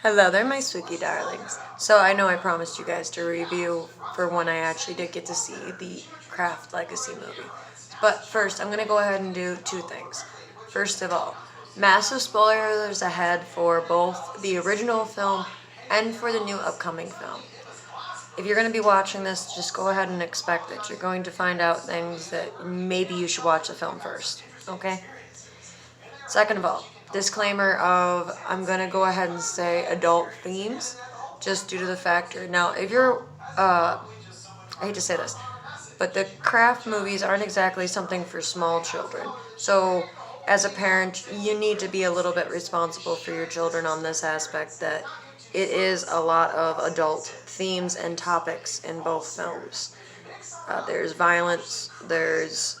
Hello there, my spooky darlings. So I know I promised you guys to review for when I actually did get to see the Craft Legacy movie. But first, I'm going to go ahead and do two things. First of all, massive spoilers ahead for both the original film and for the new upcoming film. If you're going to be watching this, just go ahead and expect that you're going to find out things that maybe you should watch the film first, okay? Second of all, disclaimer of I'm going to go ahead and say adult themes just due to the factor. Now, if you're, I hate to say this, but the craft movies aren't exactly something for small children. So, as a parent, you need to be a little bit responsible for your children on this aspect that it is a lot of adult themes and topics in both films. There's violence, there's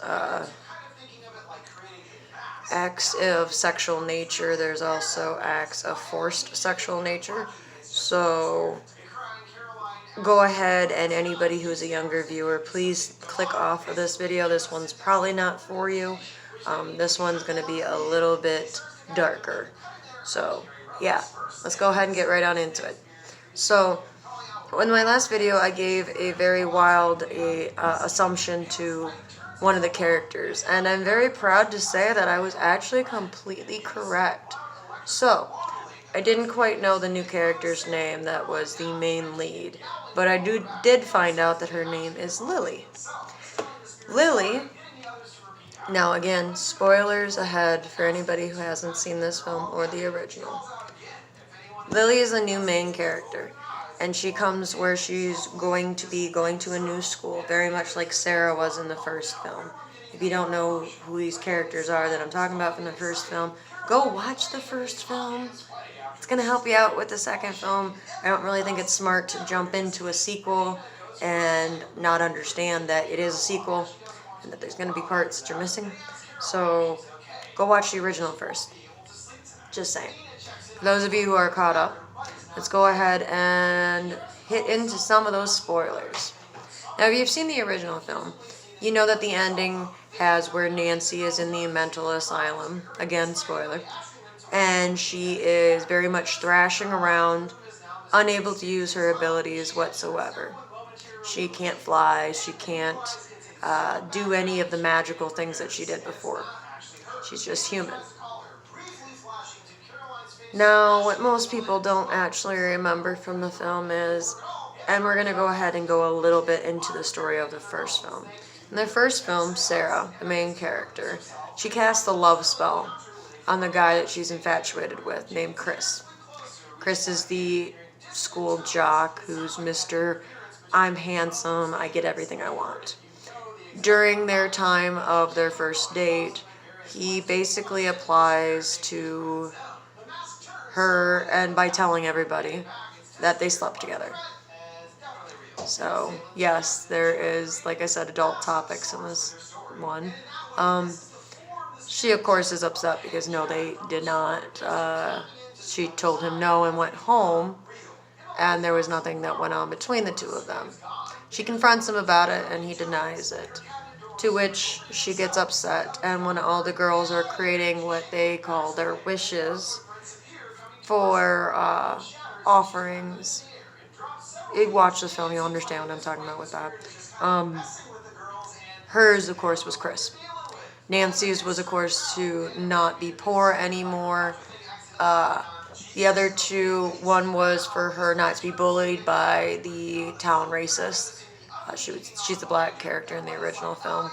acts of sexual nature, there's also acts of forced sexual nature. So go ahead, and anybody who is a younger viewer, please click off of this video. This one's probably not for you. This one's going to be a little bit darker. So yeah, let's go ahead and get right on into it. So in my last video, I gave a very wild assumption to one of the characters, and I'm very proud to say that I was actually completely correct. So, I didn't quite know the new character's name that was the main lead, but I did find out that her name is Lily. Lily, now again, spoilers ahead for anybody who hasn't seen this film or the original. Lily is the new main character, and she comes where she's going to be going to a new school, very much like Sarah was in the first film. If you don't know who these characters are that I'm talking about from the first film, go watch the first film. It's going to help you out with the second film. I don't really think it's smart to jump into a sequel and not understand that it is a sequel and that there's going to be parts that you're missing. So go watch the original first. Just saying. For those of you who are caught up, let's go ahead and hit into some of those spoilers. Now, if you've seen the original film, you know that the ending has where Nancy is in the mental asylum. Again, spoiler. And she is very much thrashing around, unable to use her abilities whatsoever. She can't fly. She can't do any of the magical things that she did before. She's just human. Now, what most people don't actually remember from the film is, and we're going to go ahead and go a little bit into the story of the first film. In the first film, Sarah, the main character, she casts a love spell on the guy that she's infatuated with, named Chris. Chris is the school jock who's Mr. I'm handsome, I get everything I want. During their time of their first date, he basically applies to her, and by telling everybody that they slept together. So, yes, there is, like I said, adult topics in this one. She, of course, is upset because no, they did not. She told him no and went home, and there was nothing that went on between the two of them. She confronts him about it, and he denies it. To which she gets upset, and when all the girls are creating what they call their wishes for offerings. If you watch this film, you'll understand what I'm talking about with that. Hers, of course, was Chris. Nancy's was, of course, to not be poor anymore. The other two, one was for her not to be bullied by the town racists. She's the black character in the original film.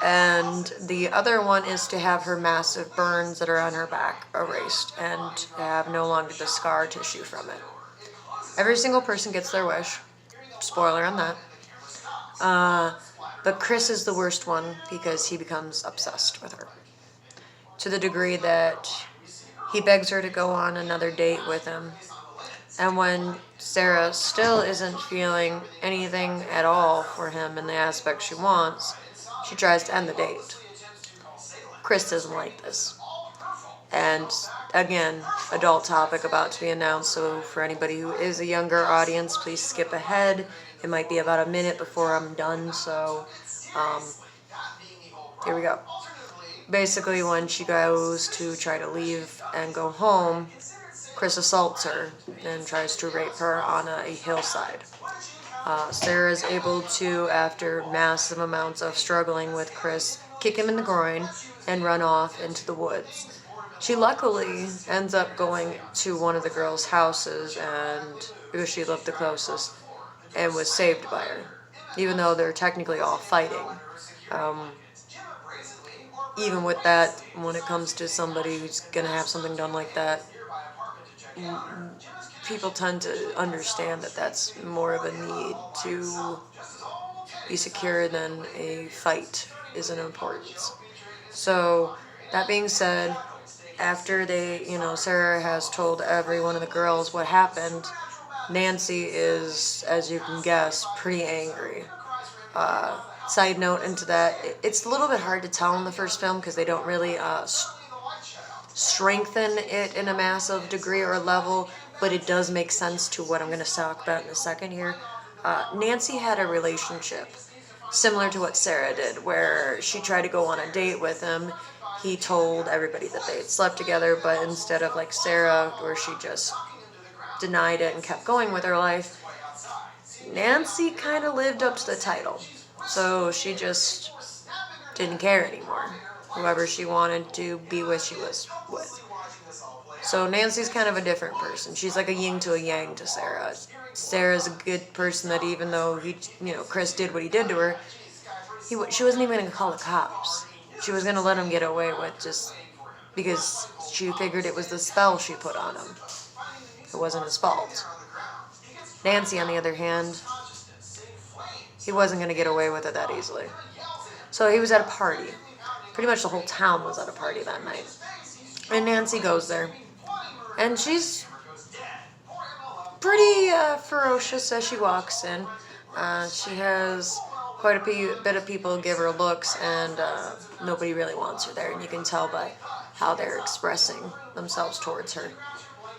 And the other one is to have her massive burns that are on her back erased and to have no longer the scar tissue from it. Every single person gets their wish. Spoiler on that. But Chris is the worst one because he becomes obsessed with her. To the degree that he begs her to go on another date with him. And when Sarah still isn't feeling anything at all for him in the aspect she wants, she tries to end the date. Chris doesn't like this. And again, adult topic about to be announced, so for anybody who is a younger audience, please skip ahead. It might be about a minute before I'm done, so here we go. Basically, when she goes to try to leave and go home, Chris assaults her and tries to rape her on a hillside. Sarah is able to, after massive amounts of struggling with Chris, kick him in the groin and run off into the woods. She luckily ends up going to one of the girls' houses, and because she lived the closest, and was saved by her, even though they're technically all fighting. Even with that, when it comes to somebody who's gonna have something done like that, people tend to understand that that's more of a need to be secure than a fight is an importance. So, that being said, after Sarah has told every one of the girls what happened, Nancy is, as you can guess, pretty angry. Side note into that, it's a little bit hard to tell in the first film because they don't really strengthen it in a massive degree or level, but it does make sense to what I'm going to talk about in a second here. Nancy had a relationship similar to what Sarah did, where she tried to go on a date with him. He told everybody that they had slept together, but instead of like Sarah, where she just denied it and kept going with her life, Nancy kind of lived up to the title. So she just didn't care anymore. Whoever she wanted to be with, she was with. So Nancy's kind of a different person. She's like a yin to a yang to Sarah. Sarah's a good person that even though Chris did what he did to her, she wasn't even going to call the cops. She was going to let him get away with just because she figured it was the spell she put on him. It wasn't his fault. Nancy, on the other hand, he wasn't going to get away with it that easily. So he was at a party. Pretty much the whole town was at a party that night. And Nancy goes there. And she's pretty ferocious as she walks in. She has quite a bit of people give her looks, and nobody really wants her there. And you can tell by how they're expressing themselves towards her.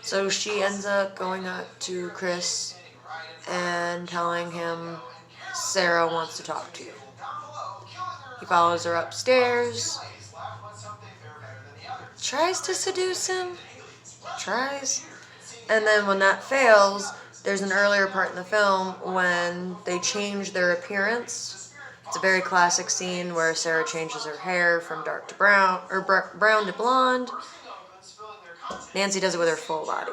So she ends up going up to Chris and telling him, Sarah wants to talk to you. He follows her upstairs, tries to seduce him, and then when that fails, there's an earlier part in the film when they change their appearance. It's a very classic scene where Sarah changes her hair from dark to brown, or brown to blonde. Nancy does it with her full body.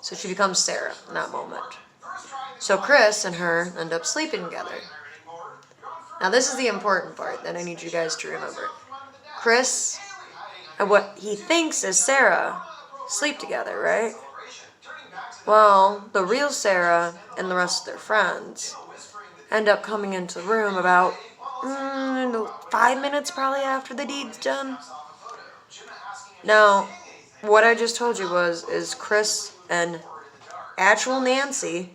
So she becomes Sarah in that moment. So Chris and her end up sleeping together. Now this is the important part that I need you guys to remember. Chris and what he thinks is Sarah sleep together, right? Well, the real Sarah and the rest of their friends end up coming into the room about 5 minutes probably after the deed's done. Now, what I just told you is Chris and actual Nancy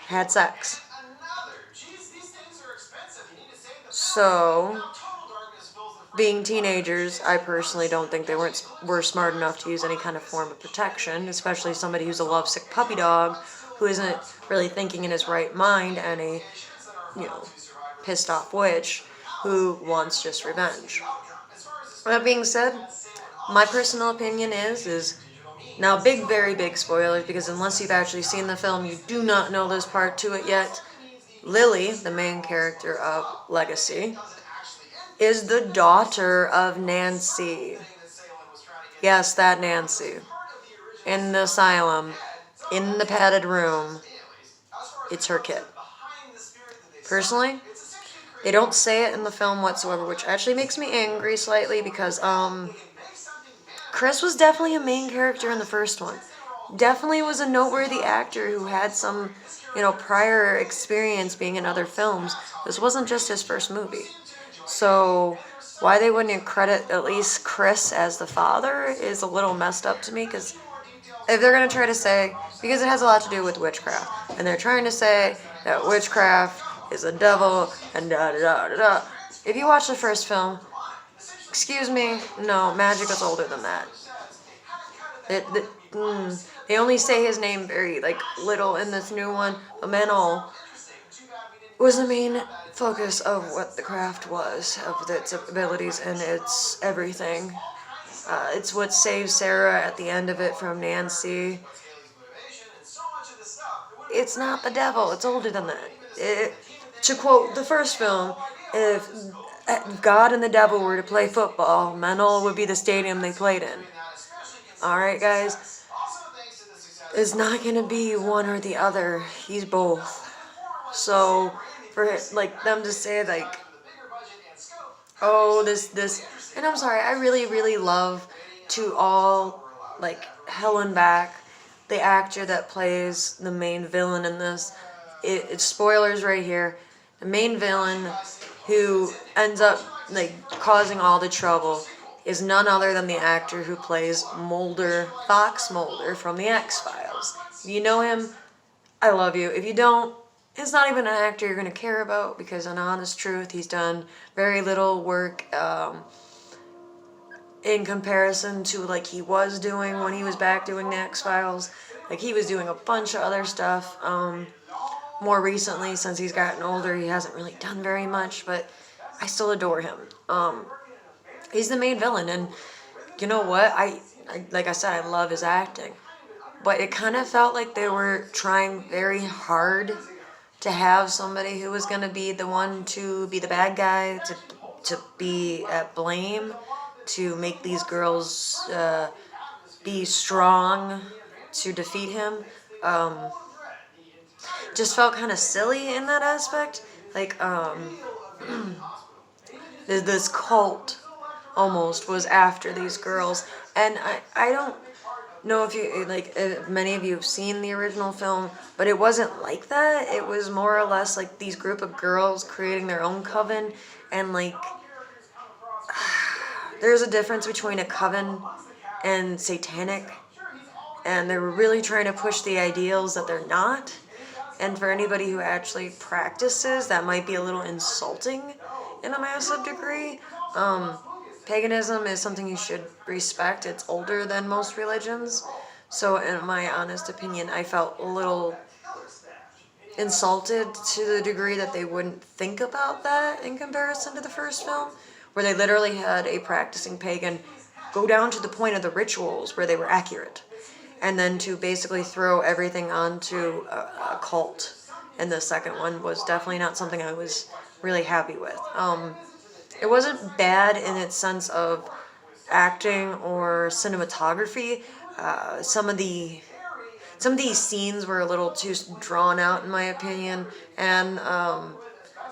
had sex. So, being teenagers, I personally don't think they were smart enough to use any kind of form of protection, especially somebody who's a lovesick puppy dog who isn't really thinking in his right mind, and a, pissed off witch who wants just revenge. That being said, my personal opinion is now very big spoilers, because unless you've actually seen the film, you do not know this part to it yet. Lily, the main character of Legacy, is the daughter of Nancy. Yes, that Nancy. In the asylum, in the padded room, it's her kid. Personally, they don't say it in the film whatsoever, which actually makes me angry slightly, because Chris was definitely a main character in the first one. Definitely was a noteworthy actor who had some, prior experience being in other films. This wasn't just his first movie. So why they wouldn't credit at least Chris as the father is a little messed up to me, because if they're going to try to say, because it has a lot to do with witchcraft, and they're trying to say that witchcraft is a devil, and da-da-da-da-da. If you watch the first film, excuse me, no, magic is older than that. They only say his name very, little in this new one, but Manol was the main focus of what the craft was, of its abilities and its everything. It's what saves Sarah at the end of it from Nancy. It's not the devil. It's older than that. To quote the first film, if God and the devil were to play football, Mental would be the stadium they played in. Alright, guys? It's not going to be one or the other. He's both. So, for like them to say like, oh, this, and I'm sorry, I really love to all like Helen Back, the actor that plays the main villain in this. It's spoilers right here. The main villain who ends up like causing all the trouble is none other than the actor who plays Mulder, Fox Mulder from the X-Files. If you know him, I love you. If you don't, it's not even an actor you're going to care about, because in honest truth, he's done very little work in comparison to like he was doing when he was back doing the X-Files. Like he was doing a bunch of other stuff. More recently, since he's gotten older, he hasn't really done very much, but I still adore him. He's the main villain, and you know what? I like I said, I love his acting. But it kind of felt like they were trying very hard to have somebody who was going to be the one to be the bad guy, to be at blame, to make these girls be strong to defeat him. Just felt kind of silly in that aspect. Like, this cult almost was after these girls. And I don't know if you, like, if many of you have seen the original film, but it wasn't like that. It was more or less like these group of girls creating their own coven, and like, there's a difference between a coven and satanic, and they were really trying to push the ideals that they're not. And for anybody who actually practices, that might be a little insulting in a massive degree. Paganism is something you should respect. It's older than most religions. So in my honest opinion, I felt a little insulted to the degree that they wouldn't think about that in comparison to the first film, where they literally had a practicing pagan go down to the point of the rituals where they were accurate, and then to basically throw everything onto a cult. And the second one was definitely not something I was really happy with. It wasn't bad in its sense of acting or cinematography. Some of these scenes were a little too drawn out, in my opinion, and a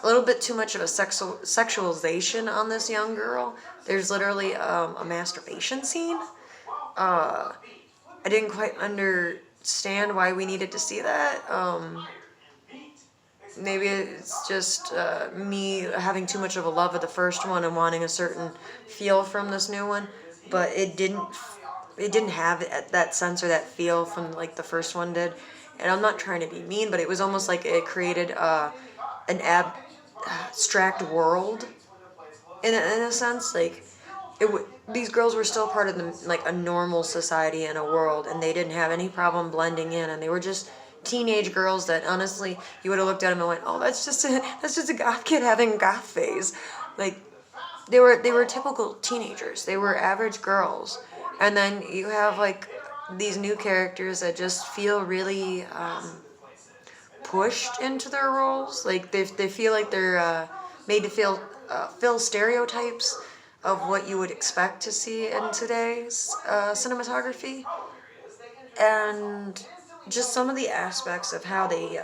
little bit too much of a sexualization on this young girl. There's literally a masturbation scene. I didn't quite understand why we needed to see that. Maybe it's just me having too much of a love of the first one and wanting a certain feel from this new one, but it didn't have that sense or that feel from like the first one did. And I'm not trying to be mean, but it was almost like it created an abstract world in a sense. Like these girls were still part of a normal society and a world, and they didn't have any problem blending in, and they were just teenage girls that honestly you would have looked at them and went, oh, that's just a goth kid having a goth phase. Like they were typical teenagers. They were average girls. And then you have like these new characters that just feel really pushed into their roles. Like they feel like they're made to fill stereotypes of what you would expect to see in today's cinematography. And just some of the aspects of how they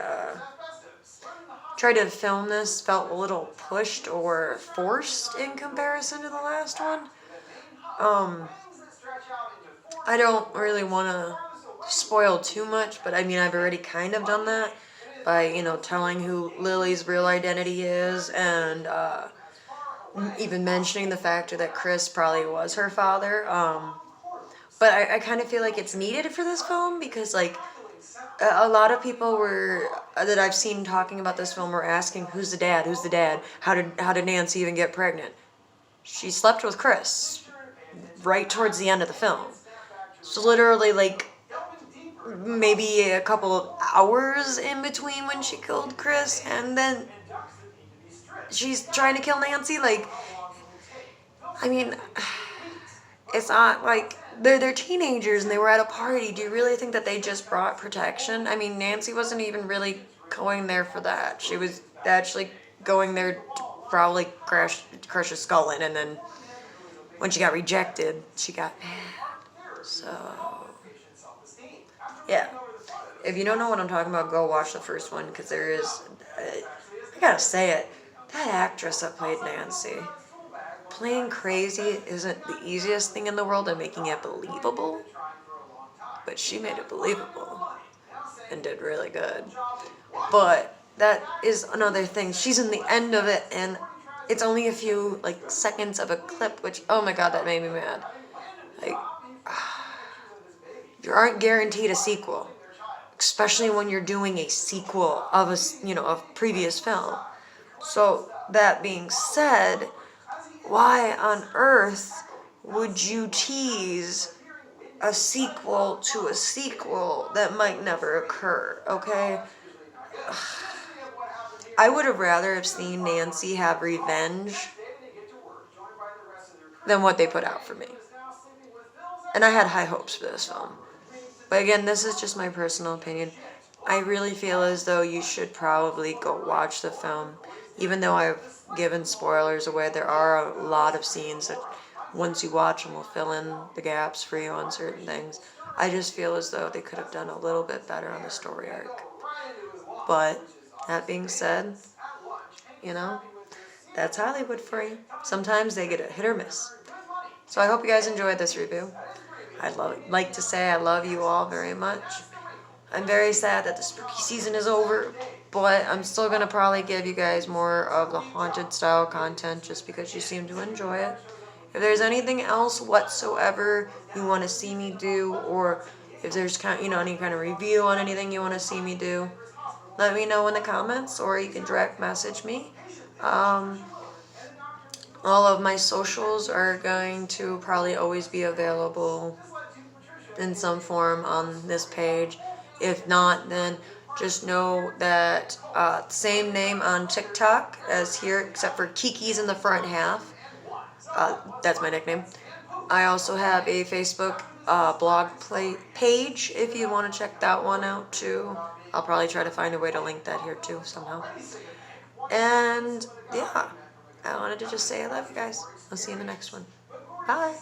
tried to film this felt a little pushed or forced in comparison to the last one. I don't really want to spoil too much, but I mean, I've already kind of done that by, telling who Lily's real identity is, and even mentioning the factor that Chris probably was her father. But I kind of feel like it's needed for this film, because like a lot of people that I've seen talking about this film were asking, who's the dad, how did Nancy even get pregnant? She slept with Chris right towards the end of the film. So literally like maybe a couple of hours in between when she killed Chris and then she's trying to kill Nancy. Like, I mean, It's not like they're teenagers and they were at a party. Do you really think that they just brought protection? I mean, Nancy wasn't even really going there for that. She was actually going there to probably crush his skull in, and then when she got rejected, she got mad. So yeah, if you don't know what I'm talking about, go watch the first one because there is. I gotta say it. That actress that played Nancy, playing crazy isn't the easiest thing in the world and making it believable, but she made it believable and did really good. But that is another thing. She's in the end of it, and it's only a few like seconds of a clip, which oh my god, that made me mad. Like, you aren't guaranteed a sequel, especially when you're doing a sequel of a previous film. So that being said, why on earth would you tease a sequel to a sequel that might never occur? Okay, I would have rather have seen Nancy have revenge than what they put out for me. And I had high hopes for this film. But again, this is just my personal opinion. I really feel as though you should probably go watch the film. Even though I've given spoilers away, there are a lot of scenes that once you watch them will fill in the gaps for you on certain things. I just feel as though they could have done a little bit better on the story arc. But that being said, that's Hollywood for you. Sometimes they get a hit or miss. So I hope you guys enjoyed this review. I'd like to say I love you all very much. I'm very sad that the spooky season is over, but I'm still going to probably give you guys more of the haunted style content just because you seem to enjoy it. If there's anything else whatsoever you want to see me do, or if there's any kind of review on anything you want to see me do, let me know in the comments, or you can direct message me. All of my socials are going to probably always be available in some form on this page. If not, then just know that same name on TikTok as here, except for Kiki's in the front half. That's my nickname. I also have a Facebook blog page if you want to check that one out too. I'll probably try to find a way to link that here too somehow. And yeah, I wanted to just say I love you guys. I'll see you in the next one. Bye.